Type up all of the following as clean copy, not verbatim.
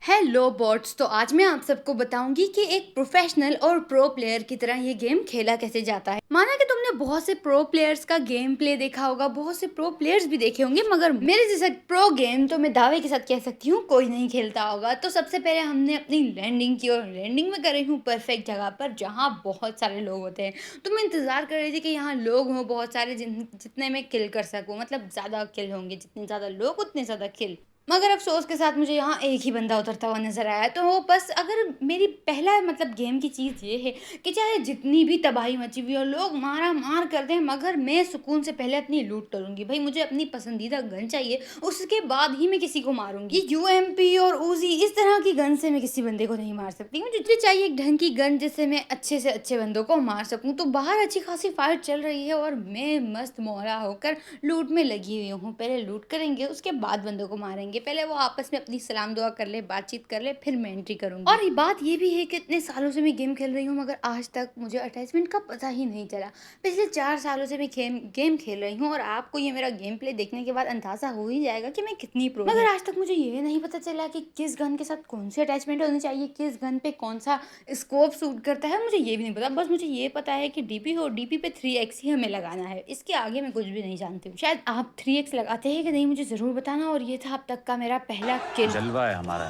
Hello bots. तो आज मैं आप सबको बताऊंगी कि एक प्रोफेशनल और प्रो प्लेयर की तरह ये गेम खेला कैसे जाता है। माना कि तुमने बहुत से प्रो प्लेयर्स का गेम प्ले देखा होगा, बहुत से प्रो प्लेयर्स भी देखे होंगे, मगर मेरे जैसा प्रो गेम तो मैं दावे के साथ कह सकती हूँ कोई नहीं खेलता होगा। तो सबसे पहले हमने अपनी लैंडिंग की और लैंडिंग में कर रही हूँ परफेक्ट जगह पर जहाँ बहुत सारे लोग होते हैं। तो मैं इंतजार कर रही थी कि यहाँ लोग हों बहुत सारे जितने मैं किल कर सकूँ, मतलब ज़्यादा किल होंगे, जितने ज़्यादा लोग उतने ज़्यादा किल। मगर अफ़सोस के साथ मुझे यहाँ एक ही बंदा उतरता हुआ नज़र आया। तो वो बस अगर मेरी पहला मतलब गेम की चीज़ ये है कि चाहे जितनी भी तबाही मची हुई हो, लोग मारा-मार कर दें, मगर मैं सुकून से पहले अपनी लूट करूँगी। भई मुझे अपनी पसंदीदा गन चाहिए, उसके बाद ही मैं किसी को मारूँगी। ये यूएमपी और उज़ी इस तरह की गन से मैं किसी बंदे को नहीं मार सकती। मुझे चाहिए एक ढंग की गन जिससे मैं अच्छे से अच्छे बंदों को मार सकूँ। तो बाहर अच्छी खासी फाइट चल रही है और मैं मस्त मौला होकर लूट में लगी हुई हूँ। पहले लूट करेंगे, उसके बाद बंदों को मारेंगे। पहले वो आपस में अपनी सलाम दुआ कर ले, बातचीत कर ले, फिर मैं एंट्री करूँगी। और ये बात ये भी है कि इतने सालों से मैं गेम खेल रही हूँ, मगर आज तक मुझे अटैचमेंट का पता ही नहीं चला। पिछले 4 सालों से मैं गेम खेल रही हूँ और आपको ये मेरा गेम प्ले देखने के बाद अंदाज़ा हो ही जाएगा कि मैं कितनी प्रो हूँ। मगर आज तक मुझे ये नहीं पता चला कि किस गन के साथ कौन-सी अटैचमेंट होनी चाहिए, किस गन पे कौन-सा स्कोप सूट करता है, मुझे ये भी नहीं पता। बस मुझे ये पता है कि डीपी हो, डीपी पे 3x ही हमें लगाना है। इसके आगे मैं कुछ भी नहीं जानती हूँ। शायद आप 3x लगाते हैं कि नहीं मुझे ज़रूर बताना। और ये था अब तक का मेरा पहला किल। जलवा है हमारा।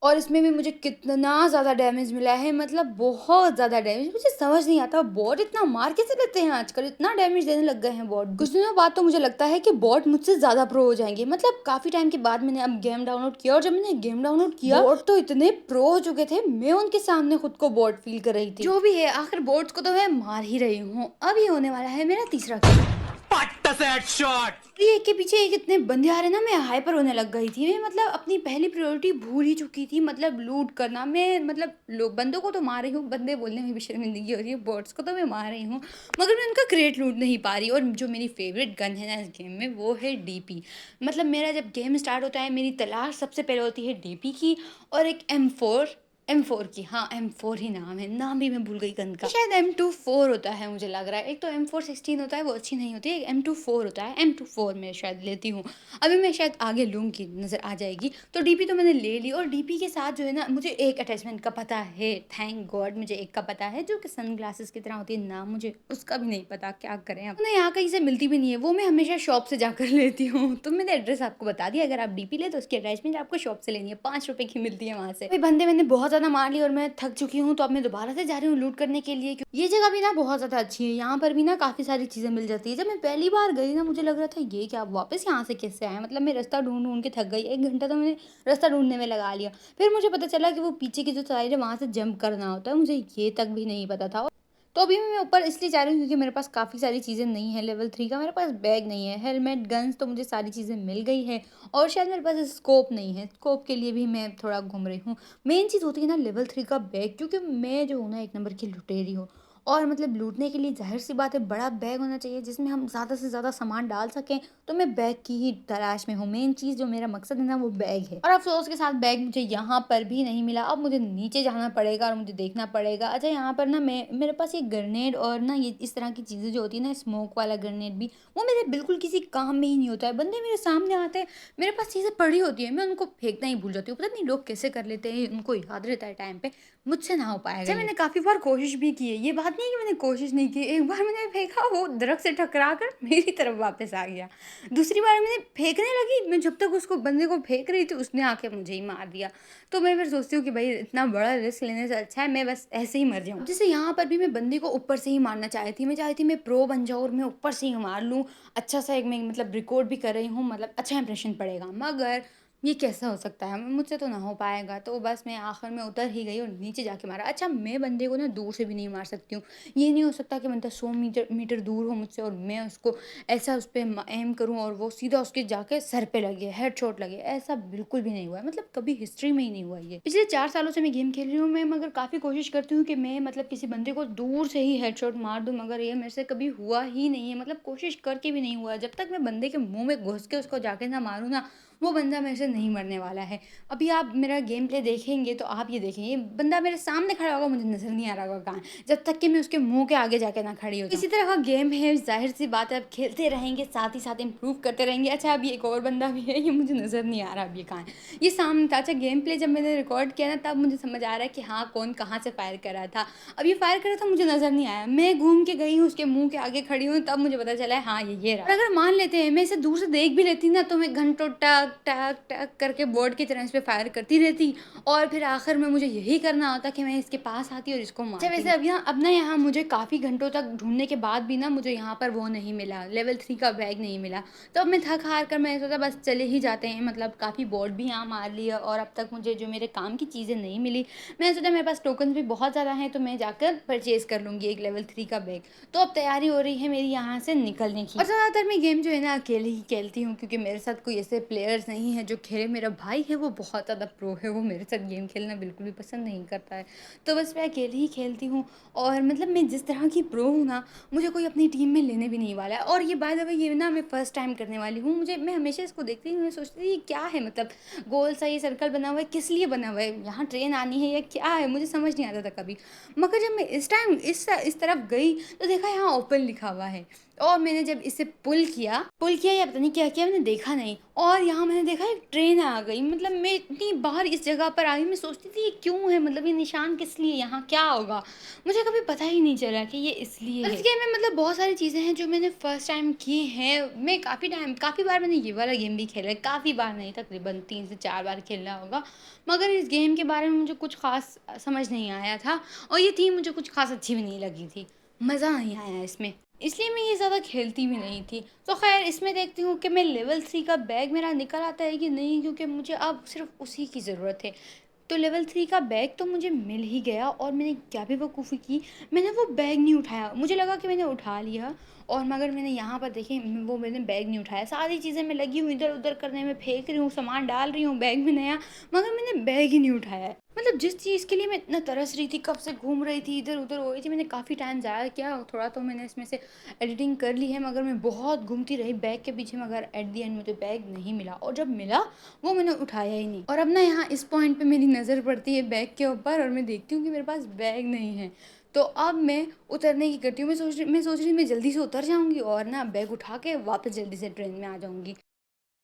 और इसमें भी मुझे कितना ज़्यादा डैमेज मिला है, मतलब बहुत ज़्यादा डैमेज। मुझे समझ नहीं आता बॉट इतना मार कैसे लेते हैं आजकल, इतना डैमेज देने लग गए हैं बॉट। कुछ दिनों बाद तो मुझे लगता है कि बॉट मुझसे ज़्यादा प्रो हो जाएंगे। मतलब काफ़ी टाइम के बाद मैंने अब गेम डाउनलोड किया, और जब मैंने गेम डाउनलोड किया बॉट तो इतने प्रो हो चुके थे, मैं उनके सामने खुद को बॉट फील कर रही थी। जो भी है, आखिर बॉट्स को तो मैं मार ही रही हूँ। अब ये होने वाला है मेरा तीसरा किल। ये एक के पीछे एक इतने बंदे आ रहे ना, मैं हाइपर होने लग गई थी। मैं मतलब अपनी पहली प्रायोरिटी भूल ही चुकी थी, मतलब लूट करना। मैं मतलब लोग बंदों को तो मार रही हूँ, बंदे बोलने में भी शर्मिंदगी हो रही है, बॉट्स को तो मैं मार रही हूँ, मगर मैं उनका क्रेट लूट नहीं पा रही। और जो मेरी फेवरेट गन है ना इस गेम में, वो है डीपी। मतलब मेरा जब गेम स्टार्ट होता है, मेरी तलाश सबसे पहले होती है डीपी की और एक M4 की। हाँ, M4 ही नाम है, नाम भी मैं भूल गई गन का। शायद M24 होता है, मुझे लग रहा है। एक तो M416 होता है, वो अच्छी नहीं होती है। एक M24 होता है, M24 मैं शायद लेती हूँ। अभी मैं शायद आगे लूँगी, नज़र आ जाएगी। तो डीपी तो मैंने ले ली, और डीपी के साथ जो है ना, मुझे एक अटैचमेंट का पता है, थैंक गॉड मुझे एक का पता है, जो कि सनग्लासेस की तरह होती है। नाम मुझे उसका भी नहीं पता, क्या करें अब। ना यहाँ कहीं से मिलती भी नहीं है, वो मैं हमेशा शॉप से जाकर लेती हूँ। तो मैंने एड्रेस आपको बता दिया, अगर आप डीपी ले तो उसकी अटैचमेंट आपको शॉप से लेनी है, 5 रुपए की मिलती है वहाँ से। भाई बंदे मैंने बहुत ज़्यादा मार लिए और मैं थक चुकी हूँ, तो अब मैं दोबारा से जा रही हूँ लूट करने के लिए। ये जगह भी ना बहुत ज़्यादा अच्छी है, यहाँ पर भी ना काफ़ी सारी चीज़ें मिल जाती है। जब मैं पहली बार गई ना, मुझे लग रहा था ये क्या वापस यहाँ से कैसे आए, मतलब मैं रास्ता ढूंढ ढूंढ के थक गई। 1 घंटा तो मैंने रास्ता ढूंढने में लगा लिया। फिर मुझे पता चला कि वो पीछे की जो साइड है वहाँ से जंप करना होता है, मुझे ये तक भी नहीं पता था। तो अभी मैं ऊपर इसलिए जा रही हूँ क्योंकि मेरे पास काफ़ी सारी चीज़ें नहीं है। लेवल 3 का मेरे पास बैग नहीं है, हेलमेट, गन्स, तो मुझे सारी चीज़ें मिल गई है। और शायद मेरे पास स्कोप नहीं है, स्कोप के लिए भी मैं थोड़ा घूम रही हूँ। मेन चीज़ होती है ना लेवल 3 का बैग, क्योंकि मैं जो हूँ ना 1 नंबर की लुटेरी हूँ। और मतलब लूटने के लिए ज़ाहिर-सी बात है बड़ा बैग होना चाहिए जिसमें हम ज़्यादा से ज़्यादा सामान डाल सकें। तो मैं बैग की ही तलाश में हूँ। मेन चीज़ जो मेरा मकसद है ना, वो बैग है। और अफ़सोस के साथ बैग मुझे यहाँ पर भी नहीं मिला। अब मुझे नीचे जाना पड़ेगा और मुझे देखना पड़ेगा। अच्छा, यहाँ पर ना मेरे पास ये ग्रेनेड और ना ये इस तरह की चीज़ें जो होती है ना, स्मोक वाला ग्रेनेड भी, वो मेरे बिल्कुल किसी काम में ही नहीं होता है। बंदे मेरे सामने आते हैं, मेरे पास चीज़ें पड़ी होती हैं, मैं उनको फेंकना ही भूल जाती हूँ। पता नहीं लोग कैसे कर लेते हैं, उनको याद रहता है टाइम पे, मुझसे ना हो पाएगा अच्छा, मैंने काफ़ी बार कोशिश भी की है, ये बात नहीं है कि मैंने कोशिश नहीं की। एक बार मैंने फेंका, वो दरख्त से टकरा कर मेरी तरफ वापस आ गया। दूसरी बार मैंने फेंकने लगी, मैं जब तक उसको बंदे को फेंक रही थी, उसने आके मुझे ही मार दिया। तो मैं फिर सोचती हूँ कि भाई इतना बड़ा रिस्क लेने से अच्छा है मैं बस ऐसे ही मर जाऊँ। जैसे यहाँ पर भी मैं बंदे को ऊपर से ही मारना चाहती थी। मैं चाहती थी मैं प्रो बन जाऊँ और मैं ऊपर से ही मार लूँ। अच्छा सा एक मैं मतलब रिकॉर्ड भी कर रही हूँ, मतलब अच्छा इंप्रेशन पड़ेगा। मगर ये कैसा हो सकता है? मुझसे तो ना हो पाएगा। तो बस मैं आखिर में उतर ही गई और नीचे जाके मारा। अच्छा, मैं बंदे को ना दूर से भी नहीं मार सकती हूँ। ये नहीं हो सकता कि बंदा 100 मीटर मीटर दूर हो मुझसे और मैं उसको ऐसा उस पे एम करूँ और वो सीधा उसके जाके सर पे लगे, हेडशॉट लगे। ऐसा बिल्कुल भी नहीं हुआ है, मतलब कभी हिस्ट्री में ही नहीं हुआ ये। पिछले 4 सालों से मैं गेम खेल रही हूँ, मैं मगर काफ़ी कोशिश करती हूँ कि मैं मतलब किसी बंदे को दूर से ही हेडशॉट मार दूँ, मगर ये मेरे से कभी हुआ ही नहीं है। मतलब कोशिश करके भी नहीं हुआ। जब तक मैं बंदे के मुँह में घुस के उसको जाके ना मारूँ ना, वो बंदा मेरे से नहीं मरने वाला है। अभी आप मेरा गेम प्ले देखेंगे तो आप ये देखेंगे, बंदा मेरे सामने खड़ा होगा, मुझे नज़र नहीं आ रहा होगा कहाँ है, जब तक कि मैं उसके मुँह के आगे जाके ना खड़ी हो जाऊँ। इसी तरह का गेम है, ज़ाहिर-सी बात है, आप खेलते रहेंगे, साथ ही साथ इम्प्रूव करते रहेंगे। अच्छा, अभी एक और बंदा भी है, ये मुझे नज़र नहीं आ रहा अब ये कहाँ है। ये सामने था। अच्छा, गेम प्ले जब मैंने रिकॉर्ड किया ना, तब मुझे समझ आ रहा है कि हाँ, कौन कहाँ से फायर कर रहा था। अब ये फायर कर रहा था, मुझे नज़र नहीं आया। मैं घूम के गई हूँ, उसके मुँह के आगे खड़ी हूँ, तब मुझे पता चला है हाँ, ये रहा। और अगर मान लेते हैं मैं इसे दूर से देख भी लेती ना, तो मैं घंटों टक, टक, टक करके बोर्ड की तरह इस पे फायर करती रहती, और फिर आखिर में मुझे यही करना होता कि मैं इसके पास आती और इसको मारती। अच्छा, वैसे अब ना यहाँ मुझे काफ़ी घंटों तक ढूँढने के बाद भी ना मुझे यहाँ पर वो नहीं मिला, लेवल 3 का बैग नहीं मिला। तो अब मैं थक-हार कर मैंने सोचा बस चले ही जाते हैं, मतलब काफ़ी बोर्ड भी यहाँ मार लिया और अब तक मुझे जो मेरे काम की चीज़ें नहीं मिली। मैंने सोचा मेरे पास टोकन्स भी बहुत ज़्यादा हैं, तो मैं जाकर परचेज़ कर लूँगी एक लेवल 3 का बैग। तो अब तैयारी हो रही है मेरी यहाँ से निकलने की। और ज़्यादातर मैं गेम जो है ना अकेले ही खेलती हूँ, क्योंकि मेरे साथ कोई ऐसे प्लेयर्स नहीं हैं जो खेले। मेरा भाई है, वो बहुत ज़्यादा प्रो है, वो मेरे साथ गेम खेलना बिल्कुल भी पसंद नहीं करता है। तो बस मैं अकेले ही खेलती हूँ, और मतलब मैं जिस तरह की प्रो हूँ ना, मुझे कोई अपनी टीम में लेने भी नहीं वाला है। और ये बाय द वे ये ना मैं फर्स्ट टाइम करने वाली हूँ। मैं हमेशा इसको देखती हूँ, मैं सोचती थी ये क्या है, मतलब गोल सा ये सर्कल बना हुआ है, किस लिए बना हुआ है, यहाँ ट्रेन आनी है या क्या है, मुझे समझ नहीं आता था कभी। मगर जब मैं इस टाइम इस तरफ गई, तो देखा यहाँ ओपन लिखा हुआ है, और मैंने जब इसे पुल किया या पता नहीं क्या किया, मैंने देखा नहीं, और यहाँ मैंने देखा एक ट्रेन आ गई। मतलब मैं इतनी बार इस जगह पर आई, मैं सोचती थी ये क्यों है, मतलब ये निशान किस लिए, यहाँ क्या होगा, मुझे कभी पता ही नहीं चला कि ये इसलिए है। इस गेम में मतलब बहुत सारी चीज़ें हैं जो मैंने फर्स्ट टाइम की हैं। मैं काफ़ी बार मैंने ये वाला गेम भी खेला है, काफ़ी बार नहीं, तकरीबन 3 से 4 बार खेला होगा। मगर इस गेम के बारे में मुझे कुछ ख़ास समझ नहीं आया था, और ये थीम मुझे कुछ ख़ास अच्छी भी नहीं लगी थी। मज़ा नहीं आया इसमें, इसलिए मैं ये ज़्यादा खेलती भी नहीं थी। तो ख़ैर इसमें देखती हूँ कि मैं लेवल 3 का बैग मेरा निकल आता है कि नहीं, क्योंकि मुझे अब सिर्फ़ उसी की ज़रूरत है। तो लेवल 3 का बैग तो मुझे मिल ही गया, और मैंने क्या बेवकूफ़ी की, मैंने वो बैग नहीं उठाया। मुझे लगा कि मैंने उठा लिया, और मगर मैंने यहाँ पर देखिए वो मैंने बैग नहीं उठाया। सारी चीज़ें मैं लगी हूँ इधर-उधर करने में, फेंक रही हूँ, सामान डाल रही हूँ बैग में नया, मगर मैंने बैग ही नहीं उठाया है। मतलब जिस चीज़ के लिए मैं इतना तरस रही थी, कब से घूम रही थी, इधर-उधर हो रही थी, मैंने काफ़ी टाइम ज़ाया किया। थोड़ा तो मैंने इसमें से एडिटिंग कर ली है, मगर मैं बहुत घूमती रही बैग के पीछे, मगर एट द एंड मुझे बैग नहीं मिला, और जब मिला वो मैंने उठाया ही नहीं। और अब ना यहाँ इस पॉइंट पे मेरी नज़र पड़ती है बैग के ऊपर, और मैं देखती हूँ कि मेरे पास बैग नहीं है। तो अब मैं उतरने की करती हूँ, मैं सोच रही मैं जल्दी से उतर जाऊँगी, और ना बैग उठा के वापस जल्दी से ट्रेन में आ जाऊँगी।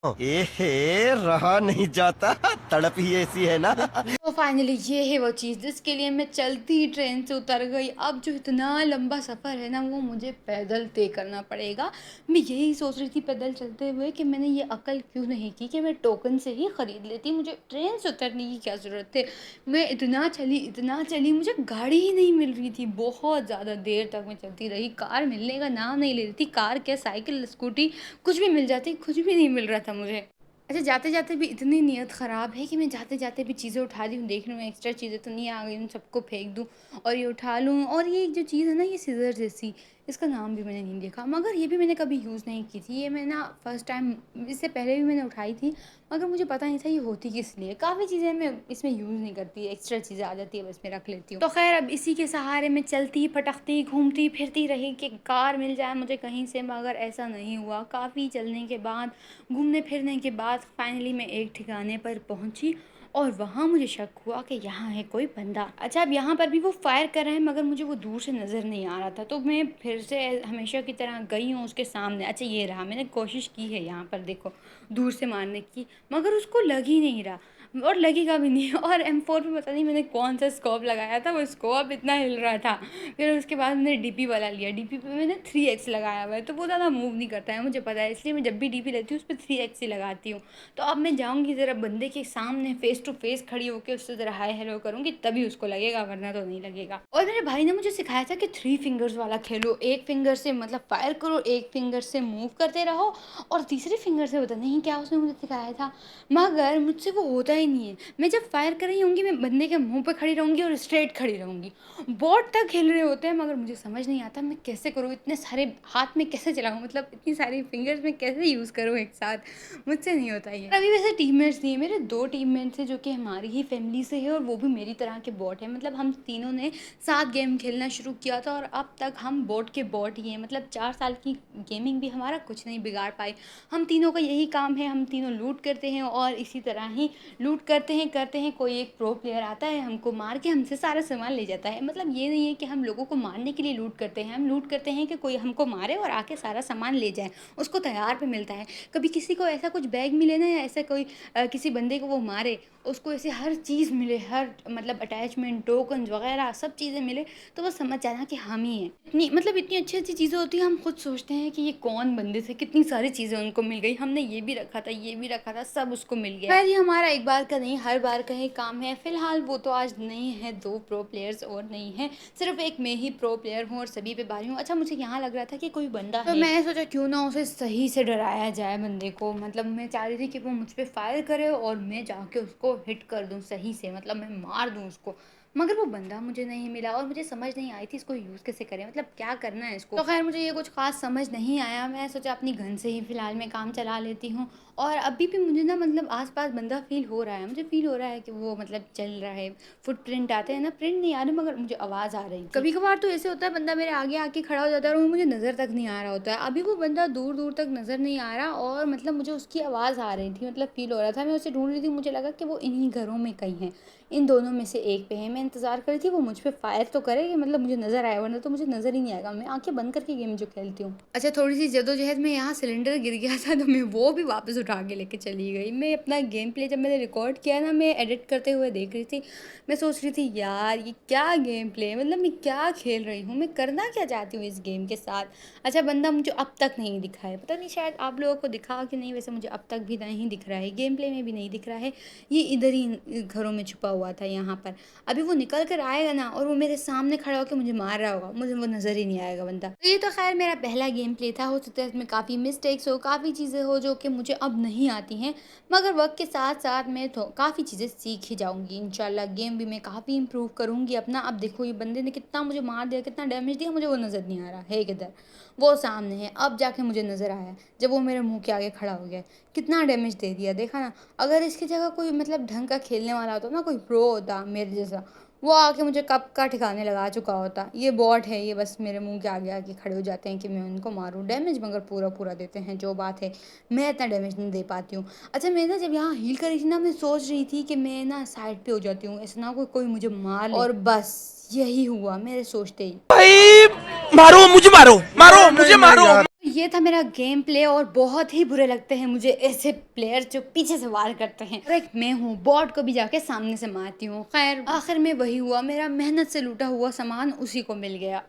एहे रहा नहीं जाता तड़प ही ऐसी है ना। तो फाइनली ये है वो चीज़ जिसके लिए मैं चलती ट्रेन से उतर गई। अब जो इतना लंबा सफ़र है ना, वो मुझे पैदल तय करना पड़ेगा। मैं यही सोच रही थी पैदल चलते हुए कि मैंने ये अकल क्यों नहीं की कि मैं टोकन से ही ख़रीद लेती, मुझे ट्रेन से उतरने की क्या ज़रूरत है। मैं इतना चली, मुझे गाड़ी ही नहीं मिल रही थी। बहुत ज़्यादा देर तक मैं चलती रही, कार मिलने का नाम नहीं ले रही थी। कार क्या, साइकिल, स्कूटी कुछ भी मिल जाती, कुछ भी नहीं मिल रहा था मुझे। अच्छा, जाते-जाते भी इतनी नीयत ख़राब है कि मैं जाते-जाते भी चीज़ें उठा रही हूँ, देख रही हूँ एक्स्ट्रा चीज़ें तो नहीं आ गई, उन सबको फेंक दूँ और ये उठा लूँ। और ये एक जो चीज़ है ना, ये सिज़र जैसी, इसका नाम भी मैंने नहीं देखा, मगर ये भी मैंने कभी यूज़ नहीं की थी। ये मैं ना फर्स्ट टाइम, इससे पहले भी मैंने उठाई थी, मगर मुझे पता नहीं था ये होती किस लिए। काफ़ी चीज़ें मैं इसमें यूज़ नहीं करती, एक्स्ट्रा चीज़ें आ जाती है, बस मैं रख लेती हूँ। तो ख़ैर अब इसी के सहारे मैं चलती, फटकती, घूमती फिरती रही कि कार मिल जाए मुझे कहीं से, मगर ऐसा नहीं हुआ। काफ़ी चलने के बाद, घूमने फिरने के बाद फाइनली मैं एक ठिकाने पर पहुंची, और वहाँ मुझे शक हुआ कि यहाँ है कोई बंदा। अच्छा, अब यहाँ पर भी वो फायर कर रहे हैं, मगर मुझे वो दूर से नज़र नहीं आ रहा था, तो मैं फिर से हमेशा की तरह गई हूँ उसके सामने। अच्छा, ये रहा, मैंने कोशिश की है यहाँ पर देखो दूर से मारने की, मगर उसको लग ही नहीं रहा, और लगेगा भी नहीं। और M4 पे पता नहीं मैंने कौन सा स्कोप लगाया था, वो स्कोप इतना हिल रहा था। फिर उसके बाद मैंने डीपी वाला लिया, डीपी पे मैंने 3x लगाया हुआ है, तो वो ज़्यादा मूव नहीं करता है, मुझे पता है, इसलिए मैं जब भी डीपी लेती हूँ उस पर 3x ही लगाती हूँ। तो अब मैं जाऊँगी ज़रा बंदे के सामने फेस टू फेस खड़ी होकर उससे ज़रा हाय हेलो करूँगी, तभी उसको लगेगा, वरना तो नहीं लगेगा। और मेरे भाई ने मुझे सिखाया था कि 3 फिंगर्स वाला खेलो, एक फिंगर से मतलब फायर करो, एक फिंगर से मूव करते रहो, और तीसरे फिंगर से पता नहीं क्या उसने मुझे सिखाया था, मगर मुझसे वो होता ही नहीं है। मैं जब फायर कर रही होंगी मैं बंदे के मुंह पे खड़ी रहूँगी और स्ट्रेट खड़ी रहूँगी। बॉट तक खेल रहे होते हैं मगर मुझे समझ नहीं आता मैं कैसे करूँ, इतने सारे हाथ में कैसे चलाऊँ, मतलब इतनी सारी फिंगर्स में कैसे यूज़ करूँ एक साथ, मुझसे नहीं होता ये। अभी वैसे टीममेट्स नहीं है, मेरे 2 टीममेट्स हैं जो कि हमारी ही फैमिली से है और वो भी मेरी तरह के बॉट हैं। मतलब हम तीनों ने साथ गेम खेलना शुरू किया था और अब तक हम बॉट के बॉट ही हैं। मतलब 4 साल की गेमिंग भी हमारा कुछ नहीं बिगाड़ पाई। हम तीनों का यही काम है, हम तीनों लूट करते हैं और इसी तरह ही लूट करते हैं कोई एक प्रो प्लेयर आता है, हमको मार के हमसे सारा सामान ले जाता है। मतलब ये नहीं है कि हम लोगों को मारने के लिए लूट करते हैं, हम लूट करते हैं कि कोई हमको मारे और आके सारा सामान ले जाए, उसको तैयार पे मिलता है। कभी किसी को ऐसा कुछ बैग मिले ना या ऐसा कोई किसी बंदे को वो मारे, उसको ऐसे हर चीज़ मिले, हर मतलब अटैचमेंट, टोकन्स वगैरह सब चीज़ें मिले, तो बस समझ जाना कि हम ही हैं। इतनी मतलब इतनी अच्छी-अच्छी चीज़ें होती हैं, हम खुद सोचते हैं कि ये कौन बंदे थे, कितनी सारी चीज़ें उनको मिल गई, हमने ये भी रखा था, ये भी रखा था, सब उसको मिल गया। खैर ये हमारा एक बार का नहीं, हर बार का ही काम है। फिलहाल वो तो आज नहीं है, 2 प्रो प्लेयर्स और नहीं हैं, सिर्फ एक मैं ही प्रो प्लेयर हूँ और सभी पे बारी हूँ। अच्छा मुझे यहाँ लग रहा था कि कोई बंदा है, तो मैंने सोचा क्यों ना उसे सही से डराया जाए बंदे को। मतलब मैं चाह रही थी कि वो मुझ पे फायर करे और मैं जाके उसको हिट कर दूँ सही से, मतलब मैं मार दूँ उसको। मगर वो बंदा मुझे नहीं मिला और मुझे समझ नहीं आई थी इसको यूज़ कैसे करें, मतलब क्या करना है इसको। तो खैर मुझे ये कुछ ख़ास समझ नहीं आया, मैं सोचा अपनी गन से ही फ़िलहाल मैं काम चला लेती हूँ। और अभी भी मुझे ना मतलब आस-पास बंदा फ़ील हो रहा है, मुझे फ़ील हो रहा है कि वो मतलब चल रहा है, फुटप्रिंट आते हैं ना, प्रिंट नहीं आ रहे मगर मुझे आवाज़ आ रही थी। कभी-कभार तो ऐसे होता है बंदा मेरे आगे आके खड़ा हो जाता है और वो मुझे नज़र तक नहीं आ रहा होता है। अभी वो बंदा दूर-दूर तक नज़र नहीं आ रहा और मतलब मुझे उसकी आवाज़ आ रही थी, मतलब फ़ील हो रहा था, मैं उसे ढूँढ रही थी, मुझे लगा कि वो इन्हीं घरों में कहीं है, इन दोनों में से एक पे है। मैं इंतज़ार कर रही थी वो मुझ पे फायर तो करे कि मतलब मुझे नज़र आए, वरना तो मुझे नज़र ही नहीं आएगा। मैं आँखें बंद करके गेम जो खेलती हूँ। अच्छा थोड़ी-सी जद्दोजहद में यहाँ सिलेंडर गिर गया था तो मैं वो भी वापस उठा के लेके चली गई। मैं अपना गेम प्ले जब मैंने रिकॉर्ड किया ना, मैं एडिट करते हुए देख रही थी। मैं सोच रही थी यार ये क्या गेम प्ले है, मतलब मैं क्या खेल रही हूँ, मैं करना क्या चाहती हूँ इस गेम के साथ। अच्छा बंदा मुझे अब तक नहीं दिखा है, पता नहीं शायद आप लोगों को दिखा कि नहीं, वैसे मुझे अब तक भी नहीं दिख रहा है, गेम प्ले में भी नहीं दिख रहा है। ये इधर ही घरों में छुपा हुआ था यहाँ पर। अभी वो निकल कर आएगा ना और वो मेरे सामने खड़ा होकर मुझे मार रहा होगा, मुझे वो नज़र ही नहीं आएगा बंदा। तो ये तो खैर मेरा पहला गेम प्ले था, हो सकता है इसमें काफ़ी मिस्टेक्स हो, काफ़ी चीज़ें हो जो कि मुझे अब नहीं आती हैं, मगर वक्त के साथ साथ मैं तो काफ़ी चीज़ें सीख ही जाऊँगी इंशाल्लाह। गेम भी मैं काफ़ी इम्प्रूव करूँगी अपना। अब देखो ये बंदे ने कितना मुझे मार दिया, कितना डैमेज दिया, मुझे वो नज़र नहीं आ रहा है किधर, वो सामने है, अब जाके मुझे नज़र आया जब वो मेरे मुँह के आगे खड़ा हो गया। कितना डैमेज दे दिया देखा ना। अगर इसकी जगह कोई मतलब ढंग का खेलने वाला होता ना, कोई प्रो होता मेरे जैसा, वो आके मुझे कब का ठिकाने लगा चुका होता। ये बॉट है, ये बस मेरे मुँह के आगे आके खड़े हो जाते हैं कि मैं उनको मारूँ। डैमेज मगर पूरा-पूरा देते हैं, जो बात है, मैं इतना डैमेज नहीं दे पाती हूँ। अच्छा मैं ना जब यहाँ हील कर रही थी ना, मैं सोच रही थी कि मैं ना साइड पे हो जाती हूँ, ऐसा ना हो कोई मुझे मार ले, और बस यही हुआ मेरे सोचते ही। भाई मारो मुझे, मारो मारो मुझे, मारो। ये था मेरा गेम प्ले और बहुत ही बुरे लगते हैं मुझे ऐसे प्लेयर जो पीछे से वार करते हैं। और एक मैं हूँ बॉट को भी जाके सामने से मारती हूँ। खैर आखिर में वही हुआ, मेरा मेहनत से लूटा हुआ सामान उसी को मिल गया।